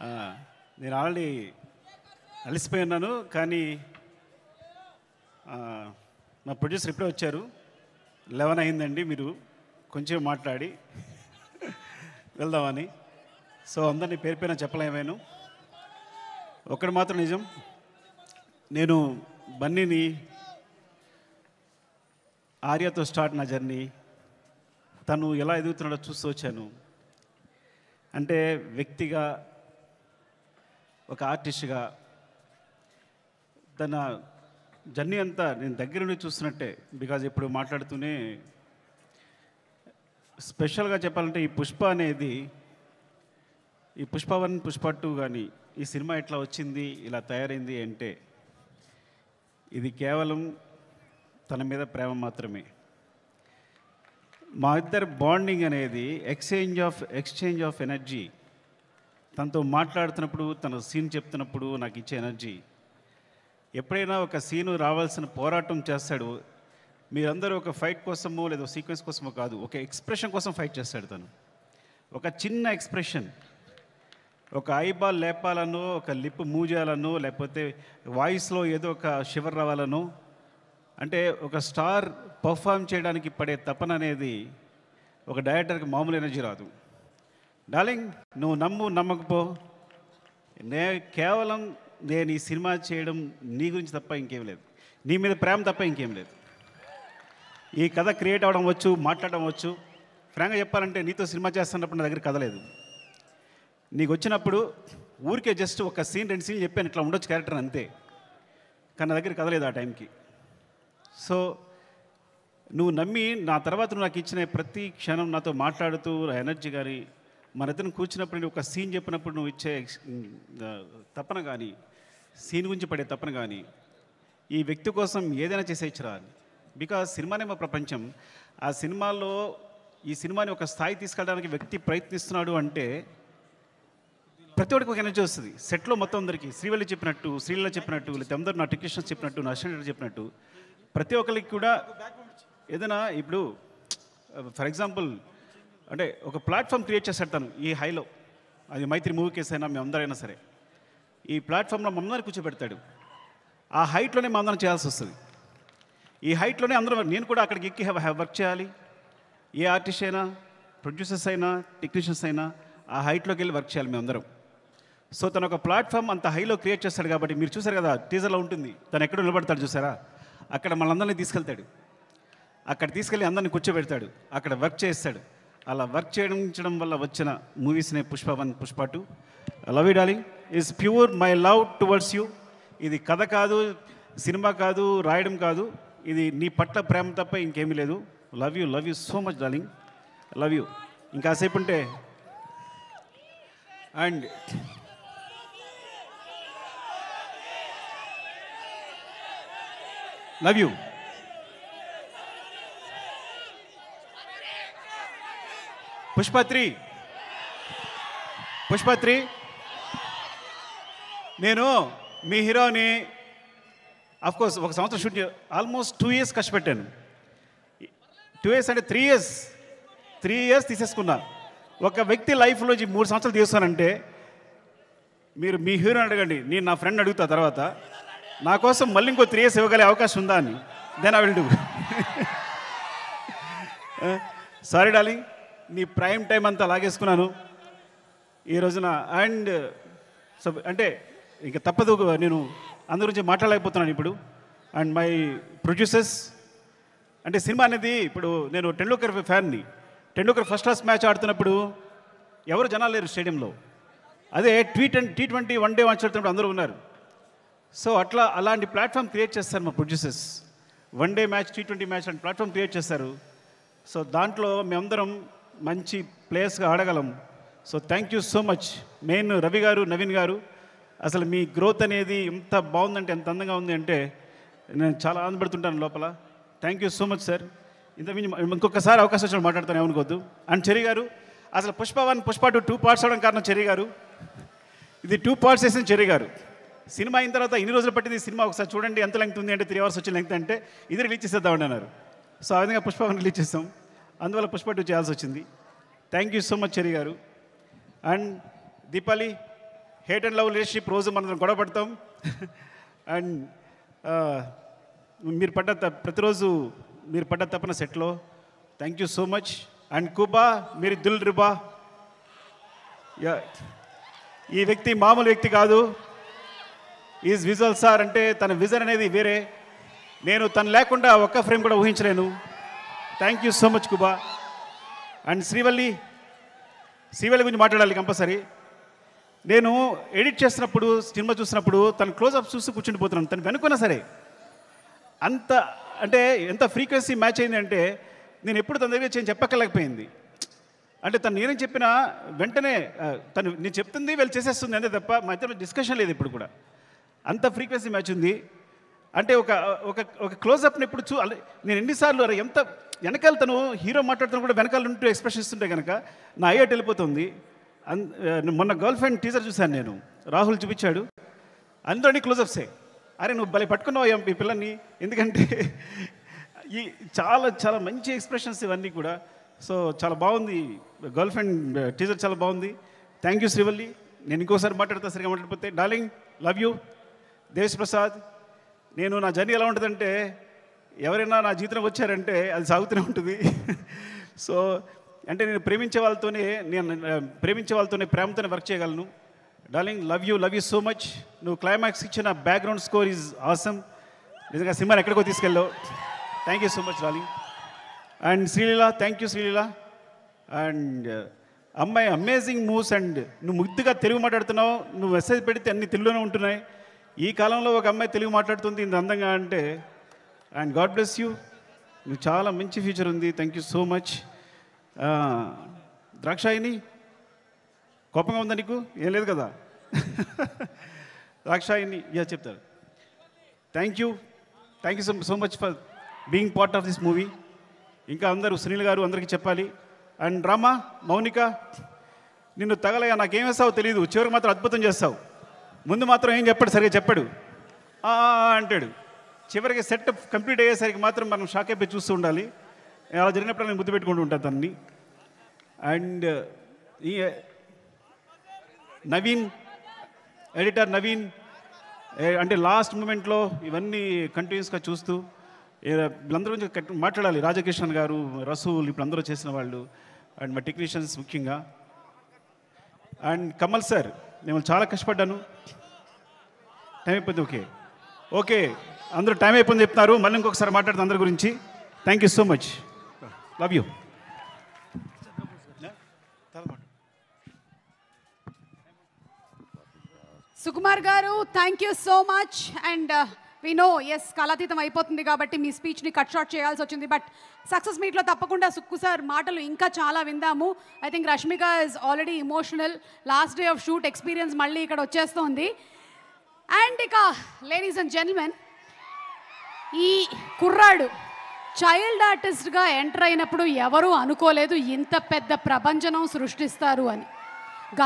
ఆ, నేను ఆల్రెడీ అలసిపోయి ఉన్నాను, కానీ మా ప్రొడ్యూసర్ ఇప్పుడే వచ్చారు. 11 అయిందండి, మీరు కొంచెం మాట్లాడి వెళ్దామని. సో అందరినీ పేరు పేరున చెప్పలేమేను. ఒక్కటి మాత్రం నిజం, నేను బన్నీని ఆర్యతో స్టార్ట్ నా జర్నీ, తను ఎలా ఎదుగుతున్నాడో చూస్తూ వచ్చాను. అంటే వ్యక్తిగా, ఒక ఆర్టిస్ట్గా తన జర్నీ అంతా నేను దగ్గర నుండి చూస్తున్నట్టే. బికాజ్ ఇప్పుడు మాట్లాడుతూనే స్పెషల్గా చెప్పాలంటే ఈ పుష్ప అనేది, ఈ పుష్ప 1 పుష్ప 2 కానీ ఈ సినిమా ఎట్లా వచ్చింది, ఇలా తయారైంది అంటే ఇది కేవలం తన మీద ప్రేమ మాత్రమే. మా ఇద్దరు బాండింగ్ అనేది ఎక్స్చేంజ్ ఆఫ్ ఎనర్జీ. తనతో మాట్లాడుతున్నప్పుడు, తన సీన్ చెప్తున్నప్పుడు నాకు ఇచ్చే ఎనర్జీ. ఎప్పుడైనా ఒక సీను రావాల్సిన పోరాటం చేస్తాడు. మీరందరూ ఒక ఫైట్ కోసమో లేదా సీక్వెన్స్ కోసమో కాదు, ఒక ఎక్స్ప్రెషన్ కోసం ఫైట్ చేస్తాడు తను. ఒక చిన్న ఎక్స్ప్రెషన్, ఒక ఐబాల్ లేపాలనో, ఒక లిప్ మూవ్ చేయాలనో, లేకపోతే వాయిస్లో ఏదో ఒక షివర్ రావాలనో, అంటే ఒక స్టార్ పర్ఫామ్ చేయడానికి పడే తపన అనేది ఒక డైరెక్టర్కి మామూలు ఎనర్జీ రాదు. డార్లింగ్, నువ్వు నమ్మకపో, కేవలం నేను ఈ సినిమా చేయడం నీ గురించి తప్ప ఇంకేం లేదు, నీ మీద ప్రేమ తప్ప ఇంకేం లేదు. ఈ కథ క్రియేట్ అవ్వడం వచ్చు, మాట్లాడడం వచ్చు. ఫ్రాంక్గా చెప్పాలంటే నీతో సినిమా చేస్తున్నప్పుడు నా దగ్గర కథ లేదు. నీకు వచ్చినప్పుడు ఊరికే జస్ట్ ఒక సీన్ 2 సీన్లు చెప్పాను, ఇట్లా ఉండొచ్చు క్యారెక్టర్ అంతే. కానీ నా దగ్గర కథ లేదు ఆ టైంకి. సో నువ్వు నమ్మి నా తర్వాత నువ్వు నాకు ఇచ్చిన ప్రతి క్షణం నాతో మాట్లాడుతూ ఎనర్జీ కానీ, మన ఇద్దరిని కూర్చున్నప్పుడు నేను ఒక సీన్ చెప్పినప్పుడు నువ్వు ఇచ్చే తపన కానీ, సీన్ గురించి పడే తపన కానీ, ఈ వ్యక్తి కోసం ఏదైనా చేసేయచ్చురా. బికాజ్ సినిమానే మా ప్రపంచం. ఆ సినిమాలో ఈ సినిమాని ఒక స్థాయి తీసుకెళ్ళడానికి వ్యక్తి ప్రయత్నిస్తున్నాడు అంటే ప్రతి ఒక్కరికి ఒక ఎనర్జీ వస్తుంది. సెట్లో మొత్తం అందరికీ, శ్రీవల్లి చెప్పినట్టు, శ్రీలీల చెప్పినట్టు, లేకపోతే అందరూ నా టెక్నీషియన్స్ చెప్పినట్టు, నా అసిస్టెంట్ చెప్పినట్టు, ప్రతి ఒక్కరికి కూడా ఏదైనా ఇప్పుడు ఫర్ ఎగ్జాంపుల్ అంటే ఒక ప్లాట్ఫామ్ క్రియేట్ చేస్తాడు తను ఈ హైలో. అది మైత్రి మూవీ కేసు అయినా మేమందరైనా సరే ఈ ప్లాట్ఫామ్లో మమ్మల్ని కూర్చోబెడతాడు. ఆ హైట్లోనే మా అందరం చేయాల్సి వస్తుంది. ఈ హైట్లోనే అందరం, నేను కూడా అక్కడికి ఎక్కి వర్క్ చేయాలి. ఏ ఆర్టిస్ట్ అయినా, ప్రొడ్యూసర్స్ అయినా, టెక్నీషియన్స్ అయినా ఆ హైట్లోకి వెళ్ళి వర్క్ చేయాలి మేమందరం. సో తను ఒక ప్లాట్ఫామ్ అంత హైలో క్రియేట్ చేస్తాడు కాబట్టి మీరు చూసారు కదా, టీజర్లో ఉంటుంది, తను ఎక్కడ నిలబడతాడు చూసారా, అక్కడ మనందరినీ తీసుకెళ్తాడు. అక్కడ తీసుకెళ్ళి అందరిని కూర్చోబెడతాడు, అక్కడ వర్క్ చేస్తాడు. అలా వర్క్ చేయడం వల్ల వచ్చిన మూవీస్నే Pushpa 1 Pushpa 2. Love you darling, is pure my love towards you. ఇది కథ కాదు, సినిమా కాదు, రాయడం కాదు, ఇది నీ పట్ల ప్రేమ తప్ప ఇంకేమీ లేదు. Love you so much darling, love you. ఇంకాసేపు ఉంటే అండ్ లవ్ యూ. పుష్ప 3 నేను మీ హీరోని అఫ్కోర్స్ ఒక సంవత్సరం షూట్ ఆల్మోస్ట్ 2 years కష్టపెట్టాను. 2 years అంటే 3 years తీసేసుకున్నా. ఒక వ్యక్తి లైఫ్లో 3 సంవత్సరాలు తీస్తానంటే మీరు మీ హీరోని అడగండి, నేను నా ఫ్రెండ్ అడుగుతా తర్వాత నా కోసం మళ్ళీ ఇంకో 3 years ఇవ్వగలే అవకాశం ఉందా అని. Then I will do. Sorry darling, నీ ప్రైమ్ టైం అంతా లాగేసుకున్నాను ఈ రోజున. అండ్ సో అంటే ఇంకా తప్పదు, నేను అందరి గురించి మాట్లాడలేకపోతున్నాను ఇప్పుడు. అండ్ మై ప్రొడ్యూసర్స్, అంటే సినిమా అనేది ఇప్పుడు నేను టెండూల్కర్ ఫ్యాన్ని. టెండూల్కర్ ఫస్ట్ క్లాస్ మ్యాచ్ ఆడుతున్నప్పుడు ఎవరు జనాలు లేరు స్టేడియంలో. అదే T20 వన్ డే మ్యాచ్ ఆడుతున్నప్పుడు అందరూ ఉన్నారు. సో అలాంటి ప్లాట్ఫామ్ క్రియేట్ చేస్తారు మా producers. One day match, T20 match లాంటి ప్లాట్ఫామ్ క్రియేట్ చేస్తారు. సో దాంట్లో మేమందరం మంచి ప్లేయర్స్గా ఆడగలం. So thank you so much. Main Ravi గారు, నవీన్ గారు, అసలు మీ గ్రోత్ అనేది ఎంత బాగుందంటే, ఎంత అందంగా ఉంది అంటే నేను చాలా ఆనందపడుతుంటాను లోపల. Thank you so much sir. ఇంకొకసారి అవకాశం వచ్చిన మాట్లాడతాను, ఏమనుకోవద్దు. అండ్ చెర్రీ గారు, అసలు పుష్ప 1 పుష్ప 2 పార్ట్స్ అవడం కారణం చెర్రీ గారు. ఇది 2 parts వేసిన చెర్రీ గారు. సినిమా అయిన తర్వాత ఇన్ని రోజులు పట్టింది సినిమా, ఒకసారి చూడండి ఎంత లెంగ్త్ ఉంది అంటే 3 hours వచ్చిన లెంగ్త్ అంటే ఇది రిలీజ్ చేసేద్దామని అన్నారు. సో ఆ విధంగా పుష్ప 1 రిలీజ్ చేస్తాం, అందువల్ల పుష్ప 2 చేయాల్సి వచ్చింది. Thank you so much Cherry గారు. And Deepali, hate and love relationship రోజు మనం గొడవ పడతాం. అండ్ మీరు ప్రతిరోజు మీరు పడ్డ తప్పన సెట్లో. Thank you so much. And కుబా మీరు దిల్ రిబా. ఈ వ్యక్తి మామూలు వ్యక్తి కాదు. Is visual sir. అంటే తన విజన్ అనేది వేరే. నేను తను లేకుండా ఒక్క ఫ్రేమ్ కూడా ఊహించలేను. Thank you so much Kuba. And Srivalli గురించి మాట్లాడాలి కంపల్సరీ. నేను ఎడిట్ చేస్తున్నప్పుడు సినిమా చూసినప్పుడు తను క్లోజ్అప్ చూసి కూర్చుండిపోతున్నాను. తను వెనుకున్నా సరే అంత అంటే ఎంత ఫ్రీక్వెన్సీ మ్యాచ్ అయింది అంటే నేను ఎప్పుడు తన దగ్గర చెప్పక్కర్లేకపోయింది. అంటే తను నేనేం చెప్పినా వెంటనే తను నేను చెప్తుంది వీళ్ళు చేసేస్తుంది అంతే తప్ప మా ఇద్దరు డిస్కషన్ లేదు ఇప్పుడు కూడా. అంత ఫ్రీక్వెన్సీ మ్యాచ్ ఉంది. అంటే ఒక క్లోజ్అప్ని ఎప్పుడు నేను ఎన్నిసార్లు ఎంత వెనకాల తను హీరో మాట్లాడుతున్నా కూడా వెనకాల ఉంటూ ఎక్స్ప్రెషన్ ఇస్తుంటే కనుక నా అయ్యేట్ వెళ్ళిపోతుంది. మొన్న గర్ల్ ఫ్రెండ్ టీజర్ చూశాను నేను, రాహుల్ చూపించాడు, అందులోని క్లోజప్సే. అరే నువ్వు భలే పట్టుకున్నావు ఈ పిల్లల్ని. ఎందుకంటే ఈ చాలా చాలా మంచి ఎక్స్ప్రెషన్స్ ఇవన్నీ కూడా. సో చాలా బాగుంది. గర్ల్ ఫ్రెండ్ టీజర్ చాలా బాగుంది. Thank you Srivalli. నేను ఇంకోసారి మాట్లాడతా సరిగా మాట్లాడిపోతే. Darling love you. Desh Prasad. నేను నా జర్నీ ఎలా ఉంటుందంటే ఎవరైనా నా జీవితంలో వచ్చారంటే అది సాగుతూనే ఉంటుంది. సో అంటే నేను ప్రేమించే వాళ్ళతోనే ప్రేమతోనే వర్క్ చేయగలను. Darling love you so much. నువ్వు క్లైమాక్స్ ఇచ్చిన బ్యాక్గ్రౌండ్ స్కోర్ ఈజ్ ఆసమ్. నిజంగా సినిమాని ఎక్కడికో తీసుకెళ్ళావు. Thank you so much darling. And Sreeleela, thank you Sreeleela. And అమ్మాయి అమేజింగ్ మూవ్స్. అండ్ నువ్వు ముద్దుగా తెలుగు మాట్లాడుతున్నావు. నువ్వు మెసేజ్ పెడితే అన్ని తెలుగులోనే ఉంటున్నాయి. ఈ కాలంలో ఒక అమ్మాయి తెలుగు మాట్లాడుతుంది ఇంత అందంగా అంటే. And God bless you. నువ్వు చాలా మంచి ఫ్యూచర్ ఉంది. Thank you so much. Drakshayini కోపంగా ఉందా నీకు? ఏం లేదు కదా. ద్రాక్షాయిని చెప్తారు. Thank you so much for being part of this movie. ఇంకా అందరూ సునీల్ గారు అందరికీ చెప్పాలి. అండ్ రామా, మౌనిక, నిన్ను తగలగా నాకేం వేస్తావో తెలియదు, చివరికి మాత్రం అద్భుతం చేస్తావు. ముందు మాత్రం ఏం చెప్పాడు, సరిగా చెప్పాడు అంటాడు. చివరికి సెట్ కంప్లీట్ అయ్యేసరికి మాత్రం మనం షాక్ అయిపోయి చూస్తూ ఉండాలి. అలా జరిగినప్పుడు నేను ముద్దు పెట్టుకుంటూ ఉంటాను తన్ని. అండ్ ఈ నవీన్, ఎడిటర్ నవీన్, అంటే లాస్ట్ మూమెంట్లో ఇవన్నీ కంటిన్యూస్గా చూస్తూ వీళ్ళందరూ గురించి మాట్లాడాలి. రాజకిషన్ గారు, రసూల్, ఇప్పుడు అందరూ చేసిన వాళ్ళు. అండ్ మా టెక్నీషియన్స్ ముఖ్యంగా. అండ్ కమల్ సార్, నేను చాలా కష్టపడ్డాను. టైం అయిపోయింది. ఓకే అందరూ టైం అయిపోయింది చెప్తున్నారు. మళ్ళీ ఇంకొకసారి మాట్లాడుతుంది అందరి గురించి. Thank you so much. Love you. Sukumar garu, thank you so much. And we know ఎస్ కాలాతీతం అయిపోతుంది కాబట్టి మీ స్పీచ్ని కట్ షార్ట్ చేయాల్సి వచ్చింది. బట్ సక్సెస్ మీట్లో తప్పకుండా సుక్కు సార్ మాటలు ఇంకా చాలా విందాము. I think Rashmika is already emotional. Last day of shoot experience మళ్ళీ ఇక్కడ వచ్చేస్తుంది. అండ్ ఇక లేడీస్ అండ్ జెంటిల్మెన్, ఈ కుర్రాడు చైల్డ్ ఆర్టిస్ట్గా ఎంటర్ అయినప్పుడు ఎవరూ అనుకోలేదు ఇంత పెద్ద ప్రభంజనం సృష్టిస్తారు అని.